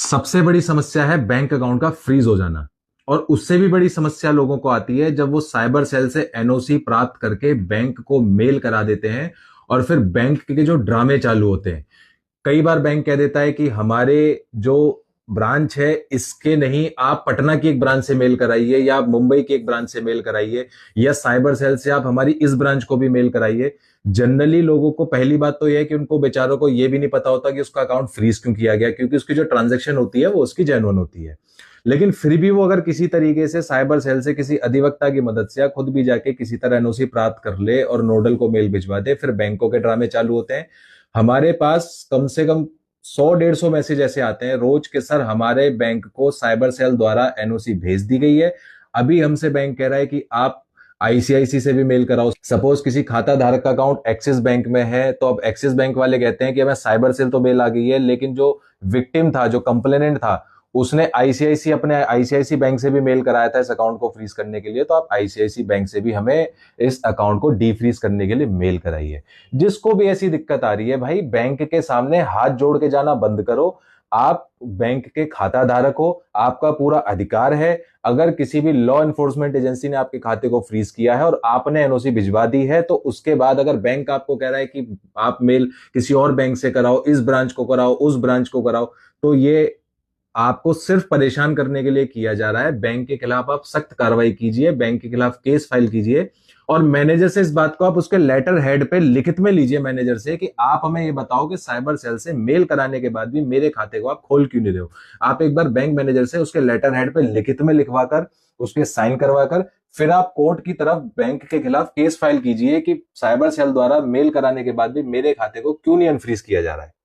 सबसे बड़ी समस्या है बैंक अकाउंट का फ्रीज हो जाना। और उससे भी बड़ी समस्या लोगों को आती है जब वो साइबर सेल से एनओसी प्राप्त करके बैंक को मेल करा देते हैं और फिर बैंक के जो ड्रामे चालू होते हैं। कई बार बैंक कह देता है कि हमारे जो ब्रांच है इसके नहीं, आप पटना की एक ब्रांच से मेल कराइए या आप मुंबई की एक ब्रांच से मेल कराइए या साइबर सेल से आप हमारी इस ब्रांच को भी मेल कराइए। जनरली लोगों को पहली बात तो यह है कि उनको बेचारों को यह भी नहीं पता होता कि उसका अकाउंट फ्रीज क्यों किया गया, क्योंकि उसकी जो ट्रांजेक्शन होती है वो उसकी जेन्युइन होती है। लेकिन फिर भी वो अगर किसी तरीके से साइबर सेल से किसी अधिवक्ता की मदद से या खुद भी जाके किसी तरह एनओसी प्राप्त कर ले और नोडल को मेल भिजवा दे, फिर बैंकों के ड्रामे चालू होते हैं। हमारे पास कम से कम 100-150 मैसेज ऐसे आते हैं रोज के, सर हमारे बैंक को साइबर सेल द्वारा एनओसी भेज दी गई है। अभी हमसे बैंक कह रहा है कि आप आईसीआईसी से भी मेल कराओ। सपोज किसी खाता धारक का अकाउंट एक्सिस बैंक में है, तो अब एक्सिस बैंक वाले कहते हैं कि हमें साइबर सेल तो मेल आ गई है, लेकिन जो विक्टिम था, जो कंप्लेनेंट था, उसने आईसीआईसी अपने आईसीआईसी बैंक से भी मेल कराया था इस अकाउंट को फ्रीज करने के लिए, तो आप आईसीआईसी बैंक से भी हमें इस अकाउंट को डीफ्रीज करने के लिए मेल कराइए। जिसको भी ऐसी दिक्कत आ रही है, भाई बैंक के सामने हाथ जोड़ के जाना बंद करो। आप बैंक के खाता धारक हो, आपका पूरा अधिकार है। अगर किसी भी लॉ एनफोर्समेंट एजेंसी ने आपके खाते को फ्रीज किया है और आपने एनओसी भिजवा दी है, तो उसके बाद अगर बैंक आपको कह रहा है कि आप मेल किसी और बैंक से कराओ, इस ब्रांच को कराओ, उस ब्रांच को कराओ, तो ये आपको सिर्फ परेशान करने के लिए किया जा रहा है। बैंक के खिलाफ आप सख्त कार्रवाई कीजिए, बैंक के खिलाफ केस फाइल कीजिए और मैनेजर से इस बात को आप उसके लेटर हेड पे लिखित में लीजिए मैनेजर से कि आप हमें ये बताओ कि साइबर सेल से मेल कराने के बाद भी मेरे खाते को आप खोल क्यों नहीं रहे हो। आप एक बार बैंक मैनेजर से उसके लेटर हेड पे लिखित में लिखवाकर उसके साइन करवाकर फिर आप कोर्ट की तरफ बैंक के खिलाफ केस फाइल कीजिए कि साइबर सेल द्वारा मेल कराने के बाद भी मेरे खाते को क्यों नहीं अनफ्रीज किया जा रहा है।